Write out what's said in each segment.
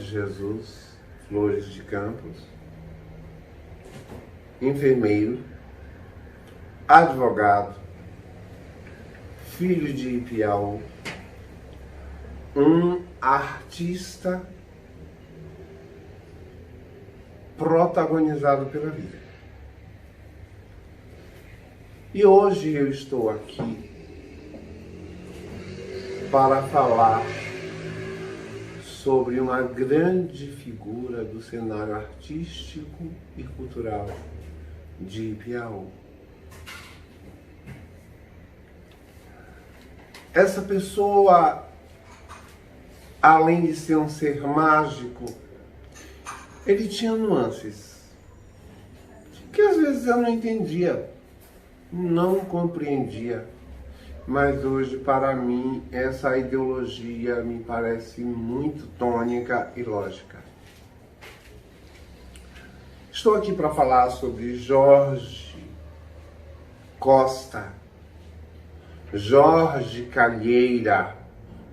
Jesus, Flores de Campos, enfermeiro, advogado, filho de Ipiaú, um artista protagonizado pela vida. E hoje eu estou aqui para falar sobre uma grande figura do cenário artístico e cultural de Ipiaú. Essa pessoa, além de ser um ser mágico, ele tinha nuances que às vezes eu não entendia, não compreendia. Mas hoje, para mim, essa ideologia me parece muito tônica e lógica. Estou aqui para falar sobre Jorge Costa, Jorge Calheira,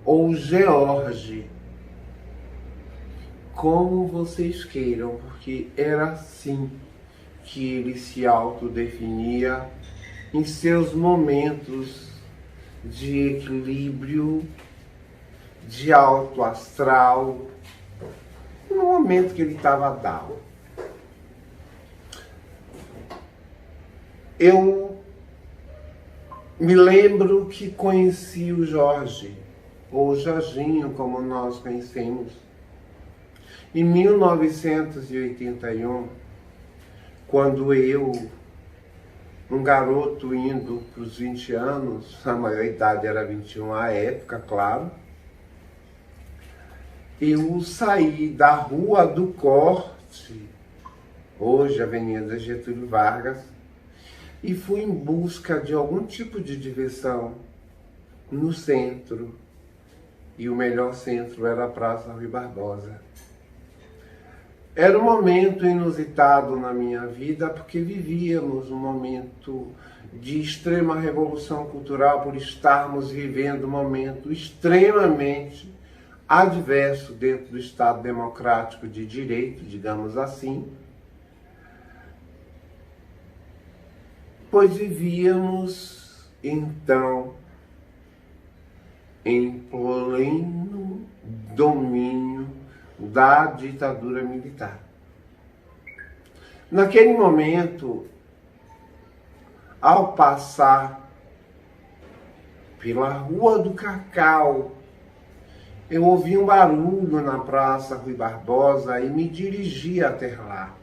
ou George, como vocês queiram, porque era assim que ele se autodefinia em seus momentos de equilíbrio, de alto astral, no momento que ele estava down. Eu me lembro que conheci o Jorge, ou Jorginho, como nós conhecemos, em 1981, quando eu, um garoto indo para os 20 anos, a maior idade era 21 à época, claro, eu saí da Rua do Corte, hoje Avenida Getúlio Vargas, e fui em busca de algum tipo de diversão no centro, e o melhor centro era a Praça Rui Barbosa. Era um momento inusitado na minha vida, porque vivíamos um momento de extrema revolução cultural, por estarmos vivendo um momento extremamente adverso dentro do Estado democrático de direito, digamos assim, pois vivíamos, então, em pleno domínio da ditadura militar. Naquele momento, ao passar pela Rua do Cacau, eu ouvi um barulho na Praça Rui Barbosa e me dirigi até lá.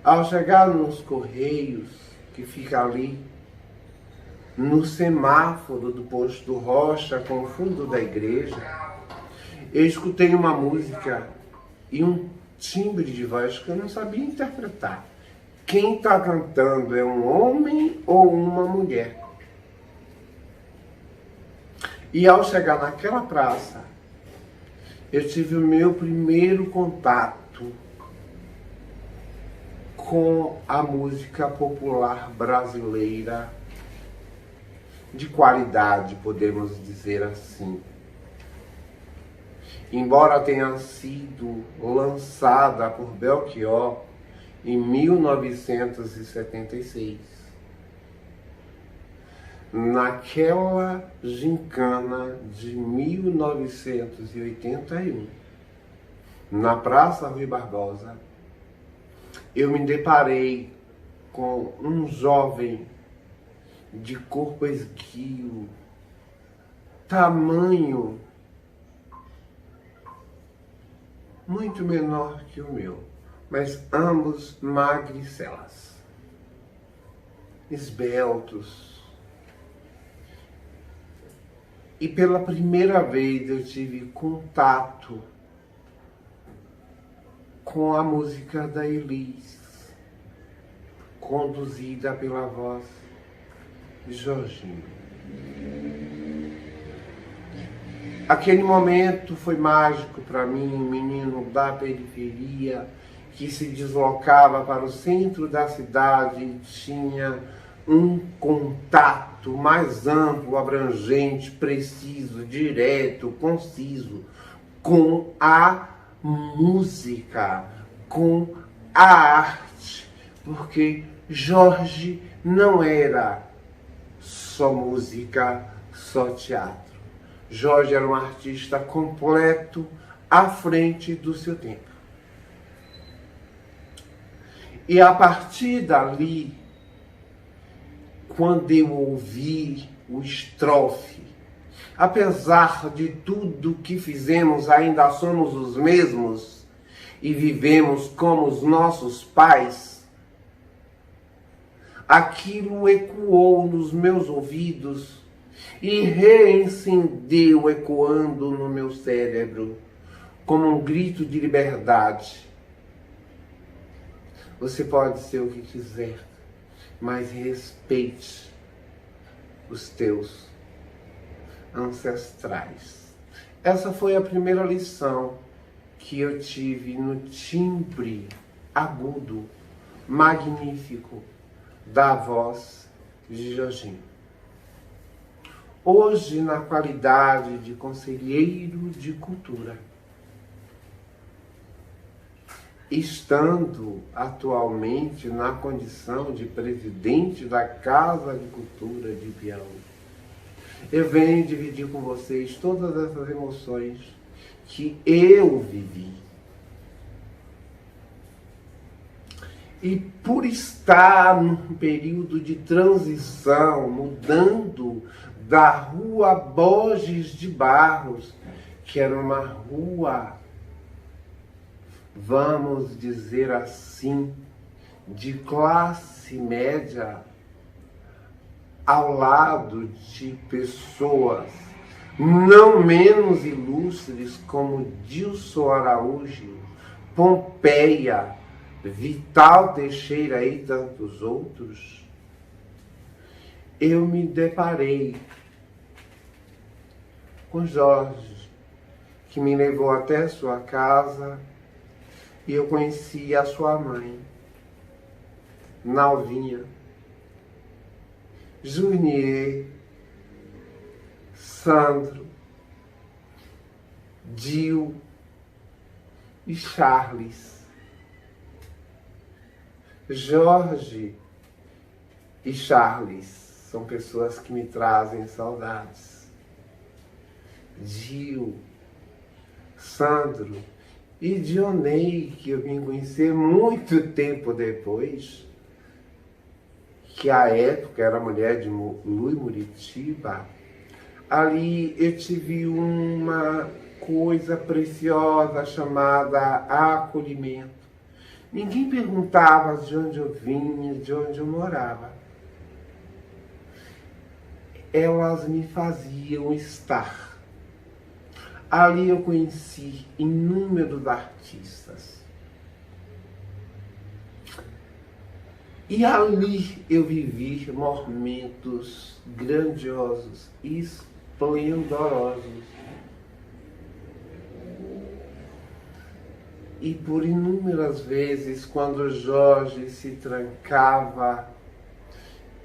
Ao chegar nos Correios, que fica ali, no semáforo do posto Rocha, com o fundo da igreja, eu escutei uma música e um timbre de voz que eu não sabia interpretar. Quem está cantando é um homem ou uma mulher? E ao chegar naquela praça, eu tive o meu primeiro contato com a música popular brasileira de qualidade, podemos dizer assim. Embora tenha sido lançada por Belchior em 1976, naquela gincana de 1981, na Praça Rui Barbosa, eu me deparei com um jovem de corpo esguio, tamanho muito menor que o meu, mas ambos magricelas, esbeltos. E pela primeira vez eu tive contato com a música da Elis, conduzida pela voz de Jorginho. Aquele momento foi mágico para mim, menino da periferia, que se deslocava para o centro da cidade e tinha um contato mais amplo, abrangente, preciso, direto, conciso com a música, com a arte, porque Jorge não era só música, só teatro. Jorge era um artista completo, à frente do seu tempo. E a partir dali, quando eu ouvi o estrofe, apesar de tudo que fizemos, ainda somos os mesmos e vivemos como os nossos pais, aquilo ecoou nos meus ouvidos e reincendeu ecoando no meu cérebro como um grito de liberdade. Você pode ser o que quiser, mas respeite os teus ancestrais. Essa foi a primeira lição que eu tive no timbre agudo, magnífico da voz de Jorginho. Hoje, na qualidade de conselheiro de cultura, estando atualmente na condição de presidente da Casa de Cultura de Piauí, eu venho dividir com vocês todas essas emoções que eu vivi. E por estar num período de transição, mudando da Rua Borges de Barros, que era uma rua, vamos dizer assim, de classe média, ao lado de pessoas não menos ilustres como Dilson Araújo, Pompeia, Vital Teixeira e tantos outros, eu me deparei com Jorge, que me levou até sua casa e eu conheci a sua mãe, Nalvinha, Junier, Sandro, Dil e Charles. Jorge e Charles são pessoas que me trazem saudades. Dil, Sandro e Dionei, que eu vim conhecer muito tempo depois, que à época era mulher de Lui Muritiba. Ali eu tive uma coisa preciosa chamada acolhimento. Ninguém perguntava de onde eu vinha, de onde eu morava. Elas me faziam estar. Ali eu conheci inúmeros artistas. E ali eu vivi momentos grandiosos, esplendorosos. E por inúmeras vezes, quando Jorge se trancava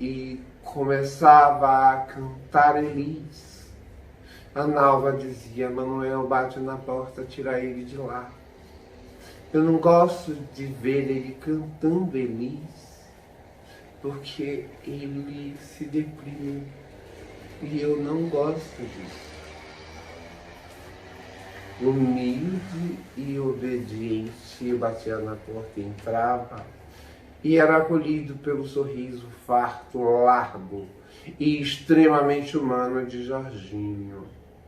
e começava a cantar Elis, a Nalva dizia: Manuel, bate na porta, tira ele de lá. Eu não gosto de ver ele cantando Elis, porque ele se deprime. E eu não gosto disso. Humilde e obediente, eu batia na porta e entrava, e era acolhido pelo sorriso farto, largo e extremamente humano de Jorginho.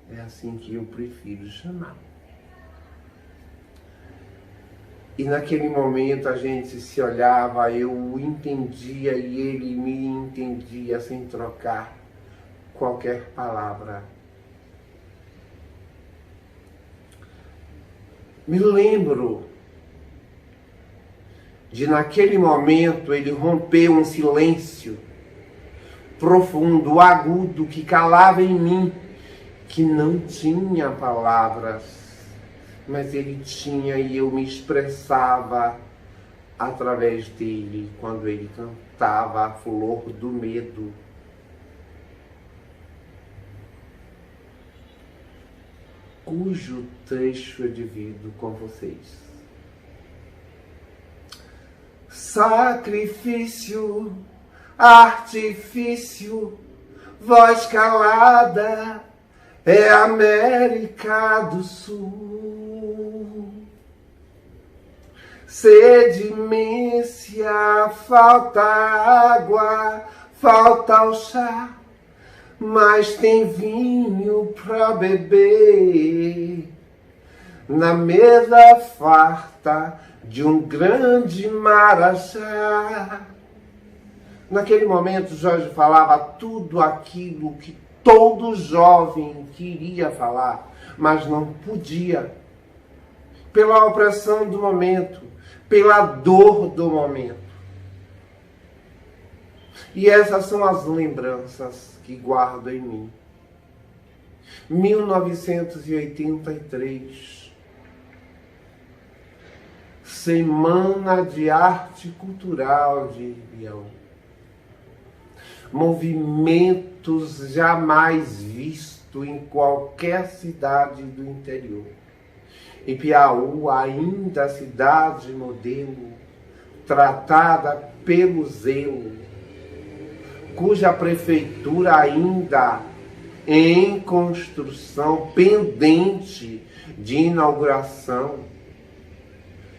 É assim que eu prefiro chamar. E naquele momento a gente se olhava, eu o entendia e ele me entendia sem trocar qualquer palavra. Me lembro de naquele momento ele rompeu um silêncio profundo, agudo, que calava em mim, que não tinha palavras, mas ele tinha e eu me expressava através dele quando ele cantava a flor do medo. cujo trecho eu divido com vocês. Sacrifício, artifício, voz calada, é América do Sul. Sede imensa, falta água, falta o chá, mas tem vinho pra beber. Na mesa farta de um grande marajá. Naquele momento, Jorge falava tudo aquilo que todo jovem queria falar, mas não podia. Pela opressão do momento, pela dor do momento. E essas são as lembranças que guardo em mim. 1983, Semana de Arte Cultural de Ibião. Movimentos jamais vistos em qualquer cidade do interior. Em Piauí, ainda a cidade modelo, tratada pelo zelo, cuja prefeitura ainda em construção, pendente de inauguração,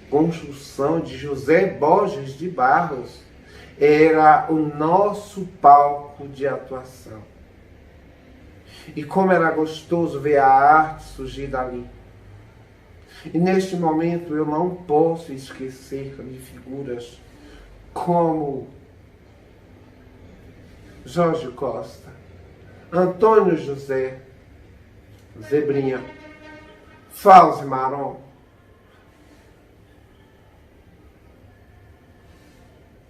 construção de José Borges de Barros, era o nosso palco de atuação. E como era gostoso ver a arte surgir dali. E neste momento eu não posso esquecer de figuras como Jorge Costa, Antônio José, Zebrinha, Fauzi Maron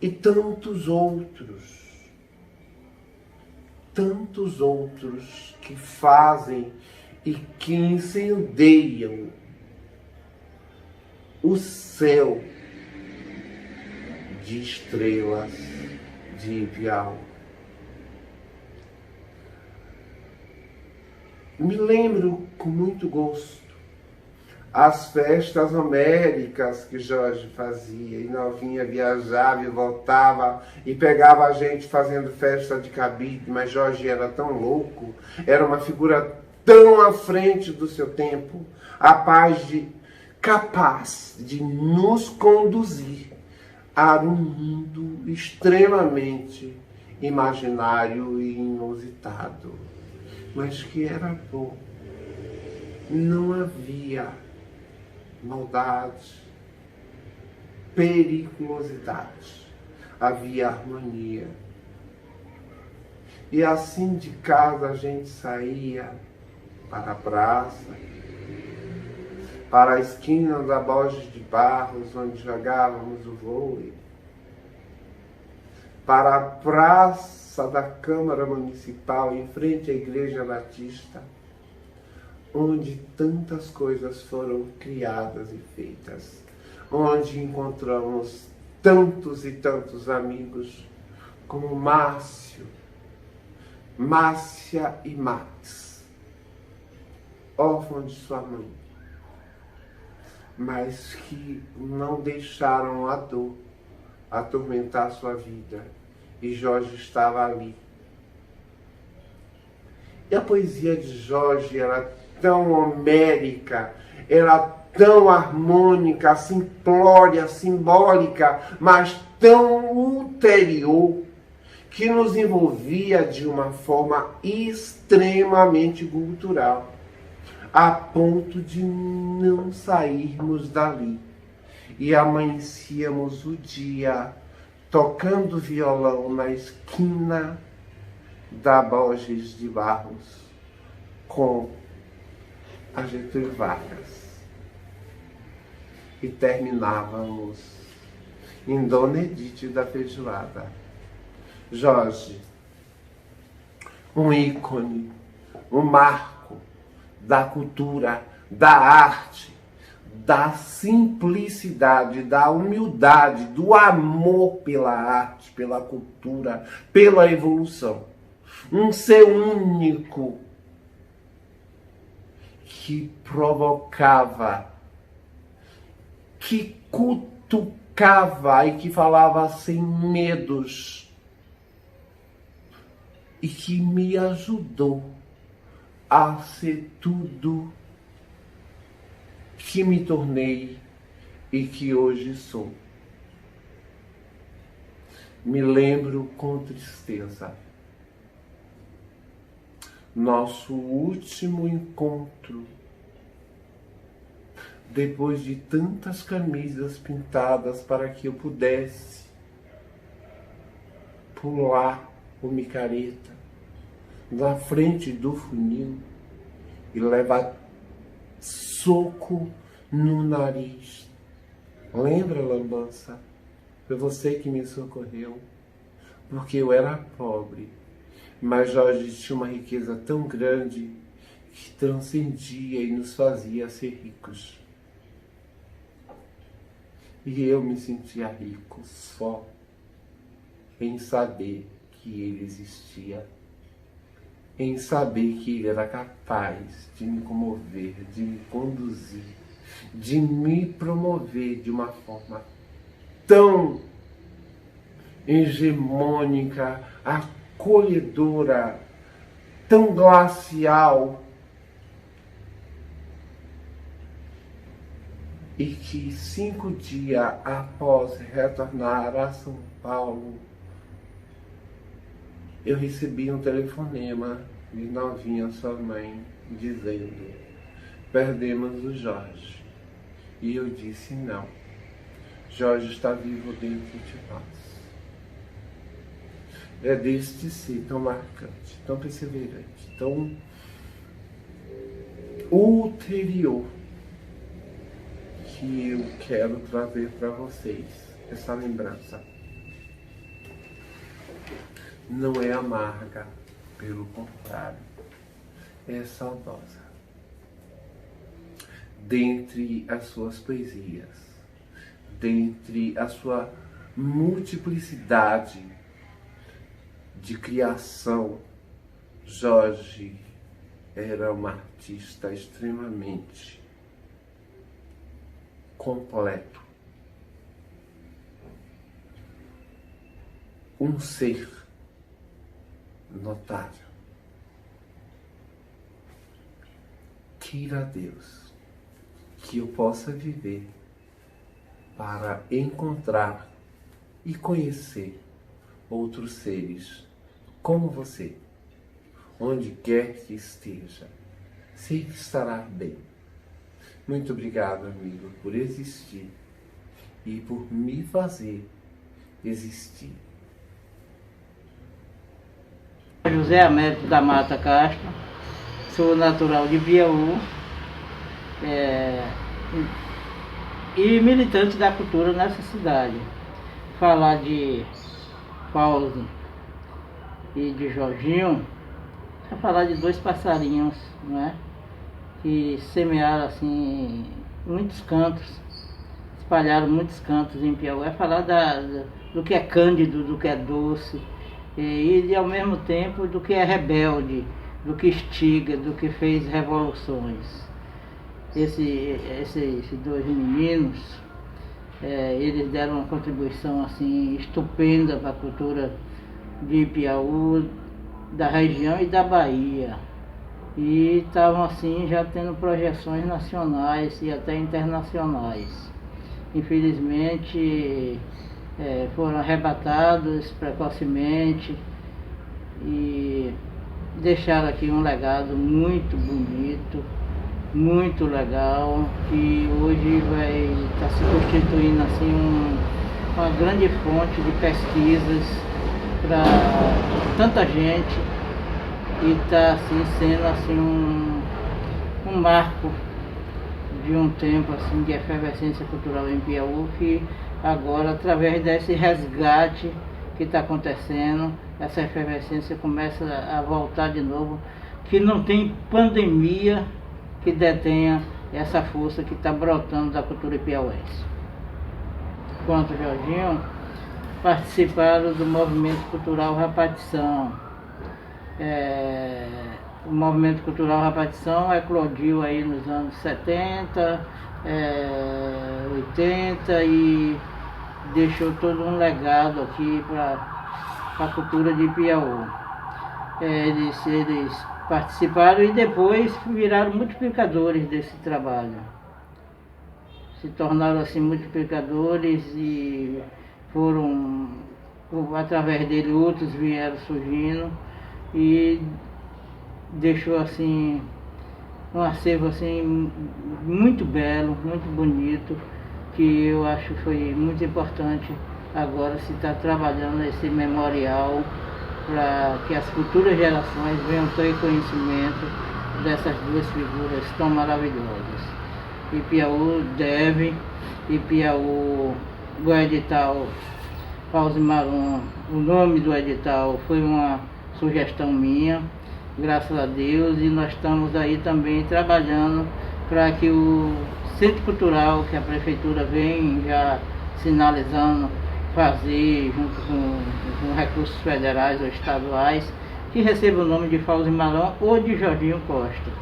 e tantos outros que fazem e que incendeiam o céu de estrelas de Ibião. Me lembro com muito gosto as festas homéricas que Jorge fazia, e novinha viajava e voltava e pegava a gente fazendo festa de cabide, mas Jorge era tão louco, era uma figura tão à frente do seu tempo, capaz de nos conduzir a um mundo extremamente imaginário e inusitado, mas que era bom. Não havia maldade, periculosidade, havia harmonia. E assim de casa a gente saía para a praça, para a esquina da Borges de Barros, onde jogávamos o vôlei, para a praça da Câmara Municipal, em frente à Igreja Batista, onde tantas coisas foram criadas e feitas, onde encontramos tantos e tantos amigos, como Márcio, Márcia e Max, órfãos de sua mãe, mas que não deixaram a dor atormentar sua vida, e Jorge estava ali. E a poesia de Jorge era tão homérica, era tão harmônica, simplória, simbólica, mas tão ulterior, que nos envolvia de uma forma extremamente cultural, a ponto de não sairmos dali. E amanhecíamos o dia tocando violão na esquina da Borges de Barros com a Getúlio Vargas. E terminávamos em Dona Edith da Feijoada. Jorge, um ícone, um marco da cultura, da arte, da simplicidade, da humildade, do amor pela arte, pela cultura, pela evolução. Um ser único que provocava, que cutucava e que falava sem medos e que me ajudou a ser tudo que me tornei e que hoje sou. Me lembro com tristeza nosso último encontro, depois de tantas camisas pintadas para que eu pudesse pular o micareta na frente do funil e levar soco no nariz. Lembra, Lambança? Foi você que me socorreu, porque eu era pobre, mas Jorge tinha uma riqueza tão grande que transcendia e nos fazia ser ricos. E eu me sentia rico só em saber que ele existia, em saber que ele era capaz de me comover, de me conduzir, de me promover de uma forma tão hegemônica, acolhedora, tão glacial, e que 5 dias após retornar a São Paulo, eu recebi um telefonema de novinha sua mãe, dizendo: perdemos o Jorge. E eu disse: não, Jorge está vivo dentro de nós. É deste ser tão marcante, tão perseverante, tão ulterior, que eu quero trazer para vocês essa lembrança. Não é amarga, pelo contrário, é saudosa. Dentre as suas poesias, dentre a sua multiplicidade de criação, Jorge era um artista extremamente completo. Um ser notável. Queira Deus que eu possa viver para encontrar e conhecer outros seres como você, onde quer que esteja. Sei que estará bem. Muito obrigado, amigo, por existir e por me fazer existir. José Américo da Mata Castro, sou natural de Piauí e militante da cultura nessa cidade. Falar de Paulo e de Jorginho é falar de dois passarinhos, não é? Que semearam assim muitos cantos, espalharam muitos cantos em Piauí. É falar do que é cândido, do que é doce, e ao mesmo tempo do que é rebelde, do que instiga, do que fez revoluções. Esses dois meninos, eles deram uma contribuição assim estupenda para a cultura de Piauí, da região e da Bahia. E estavam assim já tendo projeções nacionais e até internacionais. Infelizmente foram arrebatados precocemente e deixaram aqui um legado muito bonito, muito legal, que hoje vai estar se constituindo assim uma grande fonte de pesquisas para tanta gente, e está assim, sendo assim um marco de um tempo assim de efervescência cultural em Piauí, que agora, através desse resgate que está acontecendo, essa efervescência começa a voltar de novo, que não tem pandemia que detenha essa força que está brotando da cultura piauense. Quanto Jorginho, participaram do movimento cultural Repartição, O movimento cultural Repartição eclodiu aí nos anos 70, 80 e deixou todo um legado aqui para a cultura de Piauí. Eles participaram e depois viraram multiplicadores desse trabalho. Se tornaram assim multiplicadores e foram, através dele, outros vieram surgindo e deixou assim um acervo assim muito belo, muito bonito, que eu acho que foi muito importante agora se estar trabalhando esse memorial para que as futuras gerações venham ter conhecimento dessas duas figuras tão maravilhosas. E Piauí deve, e Piauí, o edital Fauzi Marum, o nome do edital foi uma sugestão minha, graças a Deus, e nós estamos aí também trabalhando para que o Centro Cultural, que a Prefeitura vem já sinalizando fazer, junto com recursos federais ou estaduais, que receba o nome de Fauzi Marum ou de Jorginho Costa.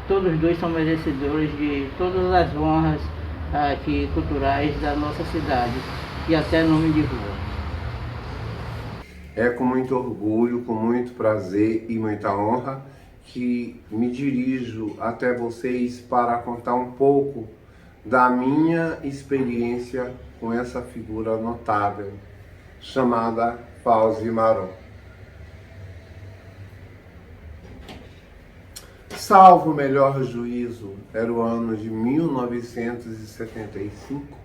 Todos os dois são merecedores de todas as honras aqui culturais da nossa cidade, e até nome de rua. É com muito orgulho, com muito prazer e muita honra que me dirijo até vocês para contar um pouco da minha experiência com essa figura notável chamada Fauzi Marum. Salvo o melhor juízo, era o ano de 1975,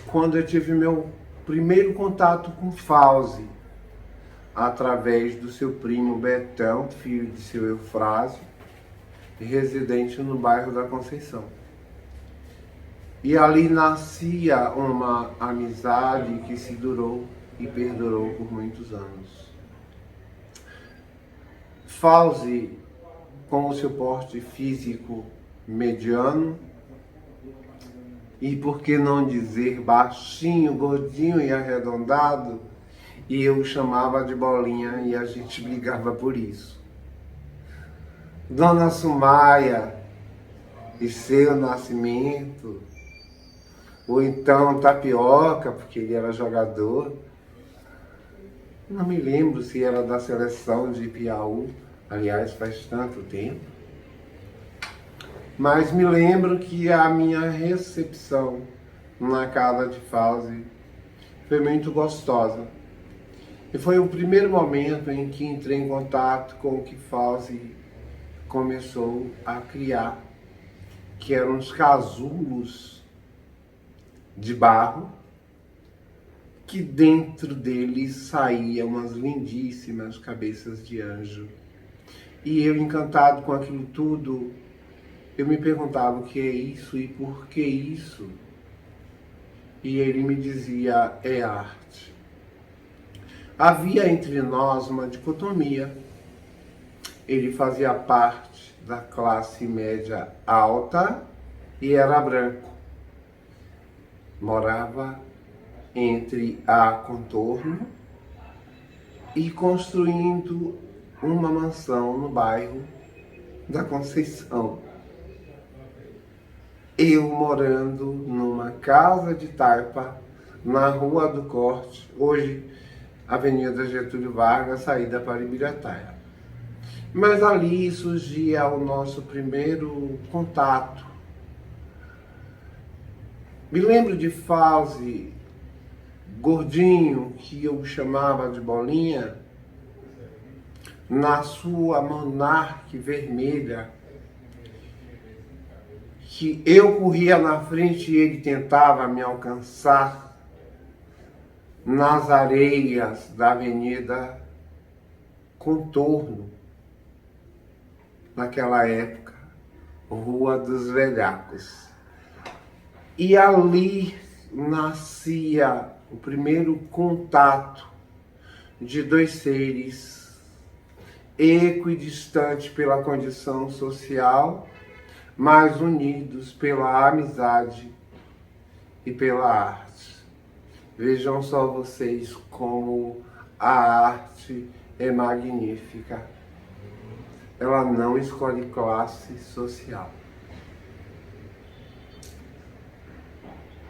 quando eu tive meu primeiro contato com Fauzi, através do seu primo Betão, filho de seu Eufrásio, residente no bairro da Conceição. E ali nascia uma amizade que se durou e perdurou por muitos anos. Fauzi, com o seu porte físico mediano, e por que não dizer baixinho, gordinho e arredondado, e eu o chamava de Bolinha e a gente brigava por isso. Dona Sumaia e seu Nascimento, ou então Tapioca, porque ele era jogador, não me lembro se era da seleção de Piauí, aliás, faz tanto tempo. Mas me lembro que a minha recepção na casa de Fauzi foi muito gostosa. E foi o primeiro momento em que entrei em contato com o que Fauzi começou a criar, que eram os casulos de barro, que dentro deles saíam umas lindíssimas cabeças de anjo. E eu, encantado com aquilo tudo, eu me perguntava o que é isso e por que isso. E ele me dizia, é arte. Havia entre nós uma dicotomia. Ele fazia parte da classe média alta e era branco. Morava entre a Contorno e construindo uma mansão no bairro da Conceição. Eu morando numa casa de tarpa na Rua do Corte, hoje Avenida Getúlio Vargas, saída para Ibirataia. Mas ali surgia o nosso primeiro contato. Me lembro de Fauzi, gordinho, que eu chamava de Bolinha, na sua Monarque vermelha, que eu corria na frente e ele tentava me alcançar nas areias da Avenida Contorno, naquela época, Rua dos Velhacos. E ali nascia o primeiro contato de dois seres equidistantes pela condição social, mas unidos pela amizade e pela arte. Vejam só vocês como a arte é magnífica. ela não escolhe classe social.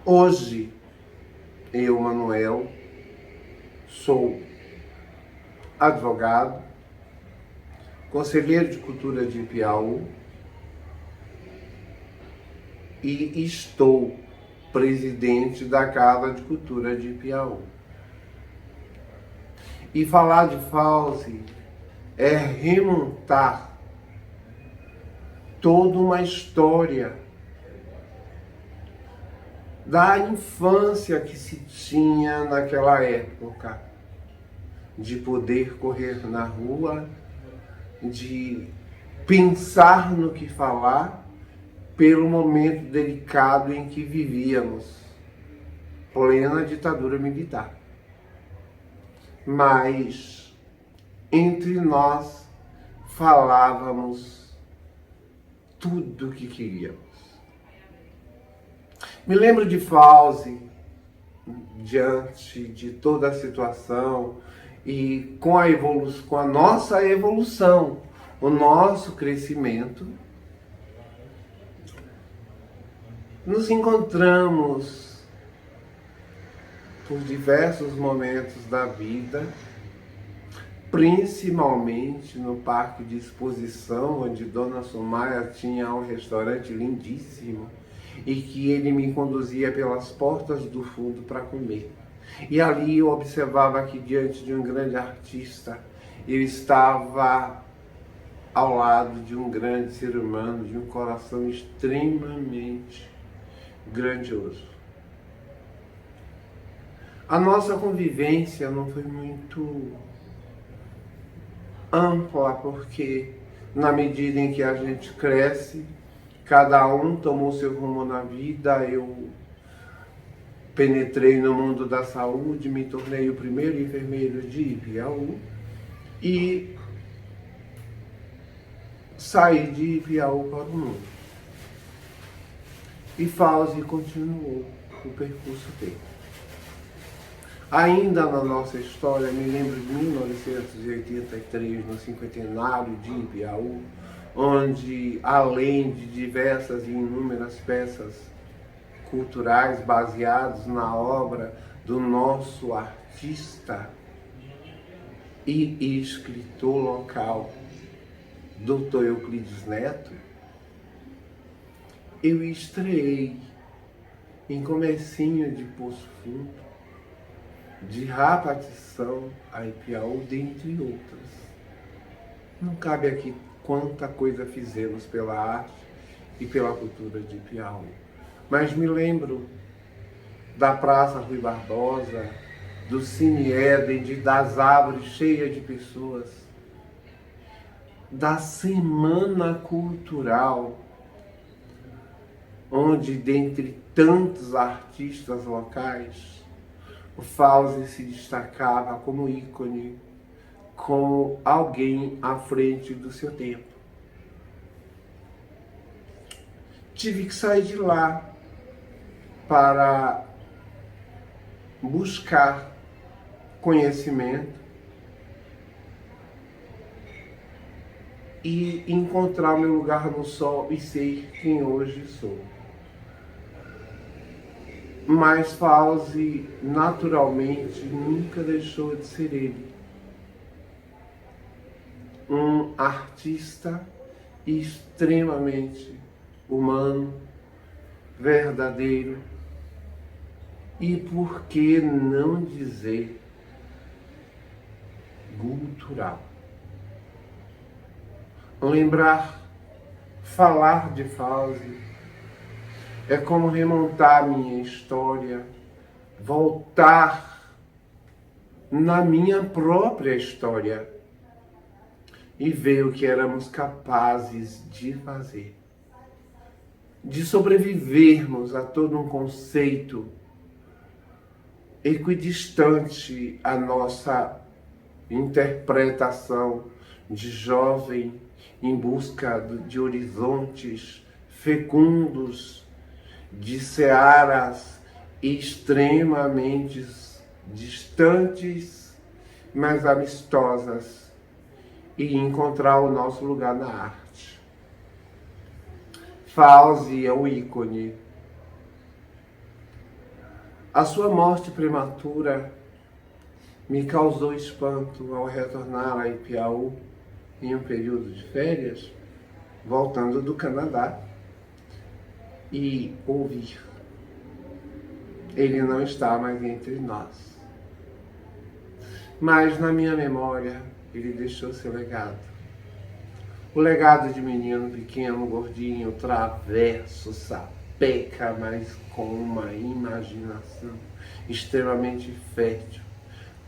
Hoje, eu, Manuel, sou advogado, conselheiro de cultura de Piauí e estou presidente da Casa de Cultura de Piauí. E falar de Fauzi é remontar toda uma história da infância que se tinha naquela época, de poder correr na rua, de pensar no que falar, pelo momento delicado em que vivíamos, plena ditadura militar. Mas entre nós falávamos tudo o que queríamos. Me lembro de Fauzi, diante de toda a situação e com a nossa evolução, o nosso crescimento, nos encontramos por diversos momentos da vida, principalmente no parque de exposição, onde Dona Sumaia tinha um restaurante lindíssimo e que ele me conduzia pelas portas do fundo para comer. E ali eu observava que diante de um grande artista, eu estava ao lado de um grande ser humano, de um coração extremamente grandioso. A nossa convivência não foi muito ampla, porque na medida em que a gente cresce, cada um tomou seu rumo na vida. Eu penetrei no mundo da saúde, me tornei o primeiro enfermeiro de Piauí e saí de Piauí para o mundo. E Fauzi continuou o percurso dele. Ainda na nossa história, me lembro de 1983, no cinquentenário de Piauí, onde, além de diversas e inúmeras peças culturais baseadas na obra do nosso artista e escritor local, Dr. Euclides Neto, eu estreiei em Comecinho de Poço Fundo, de Rapatição a Ipiaú, dentre outras. Não cabe aqui quanta coisa fizemos pela arte e pela cultura de Piauí. Mas me lembro da Praça Rui Barbosa, do Cine Éden, das árvores cheias de pessoas, da Semana Cultural, onde, dentre tantos artistas locais, o Fauzi se destacava como ícone, como alguém à frente do seu tempo. Tive que sair de lá para buscar conhecimento e encontrar meu lugar no sol e ser quem hoje sou. Mas Fauzi, naturalmente, nunca deixou de ser ele. Um artista extremamente humano, verdadeiro e, por que não dizer, cultural. Lembrar, falar de Fauzi é como remontar minha história, voltar na minha própria história e ver o que éramos capazes de fazer, de sobrevivermos a todo um conceito equidistante à nossa interpretação de jovem em busca de horizontes fecundos, de searas extremamente distantes, mas amistosas, e encontrar o nosso lugar na arte. Fauzi é um ícone. A sua morte prematura me causou espanto ao retornar a Ipiaú em um período de férias, voltando do Canadá, e ouvir: ele não está mais entre nós. Mas na minha memória, ele deixou seu legado. O legado de menino pequeno, gordinho, traverso, sapeca, mas com uma imaginação extremamente fértil,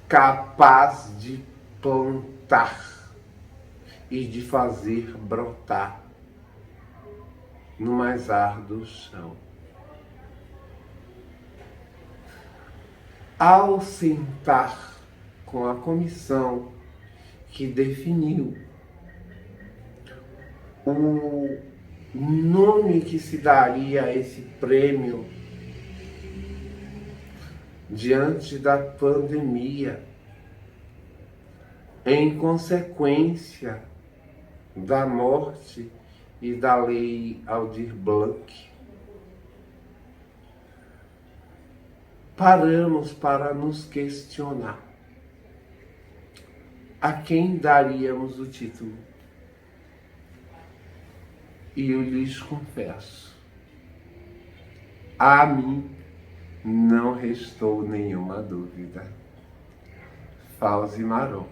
capaz de plantar e de fazer brotar no mais árduo chão. Ao sentar com a comissão que definiu o nome que se daria a esse prêmio diante da pandemia, em consequência da morte e da lei Aldir Blanc, paramos para nos questionar: a quem daríamos o título? E eu lhes confesso, a mim não restou nenhuma dúvida. Fauzi Maron.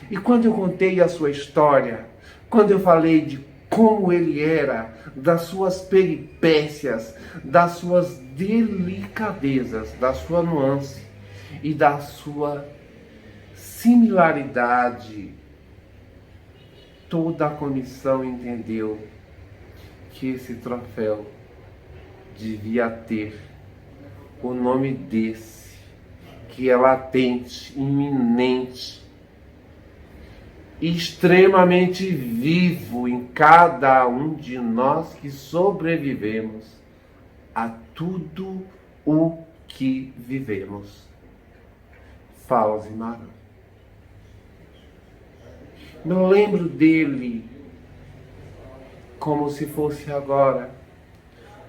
E quando eu contei a sua história, quando eu falei de como ele era, das suas peripécias, das suas delicadezas, da sua nuance e da sua similaridade, toda a comissão entendeu que esse troféu devia ter o nome desse, que é latente, iminente, extremamente vivo em cada um de nós que sobrevivemos a tudo o que vivemos. Fauzi Maron. Eu lembro dele como se fosse agora.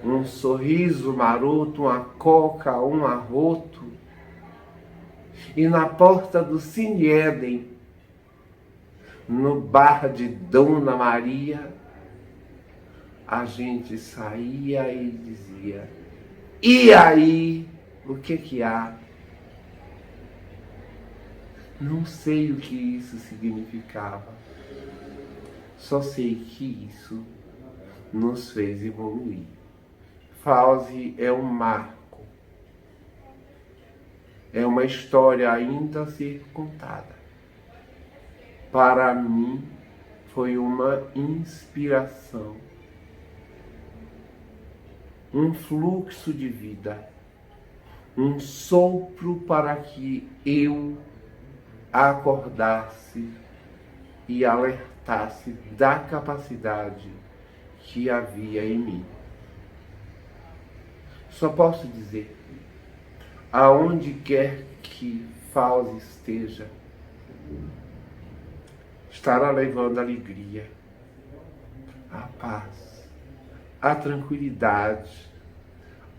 Um sorriso maroto, uma coca, um arroto. E na porta do Cine Éden, no bar de Dona Maria, a gente saía e dizia: e aí, o que há? Não sei o que isso significava. Só sei que isso nos fez evoluir. Fauzi é um marco. É uma história ainda a ser contada. Para mim, foi uma inspiração. Um fluxo de vida. Um sopro para que eu acordasse e alertasse da capacidade que havia em mim. Só posso dizer, aonde quer que Fauzi esteja, estará levando a alegria, a paz, a tranquilidade,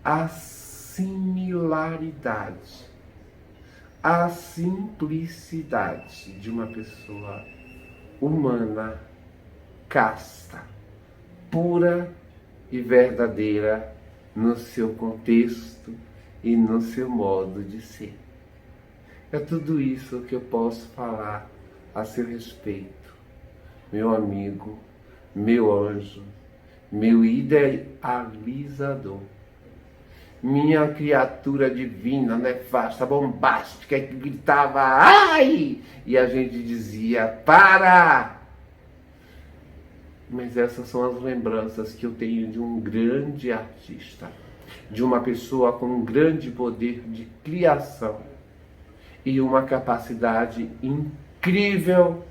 a similaridade, a simplicidade de uma pessoa humana, casta, pura e verdadeira no seu contexto e no seu modo de ser. É tudo isso que eu posso falar a seu respeito, meu amigo, meu anjo, meu idealizador, minha criatura divina, nefasta, bombástica, que gritava ai! E a gente dizia para! Mas essas são as lembranças que eu tenho de um grande artista, de uma pessoa com um grande poder de criação e uma capacidade incrível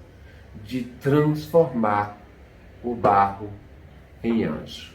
de transformar o barro em anjo.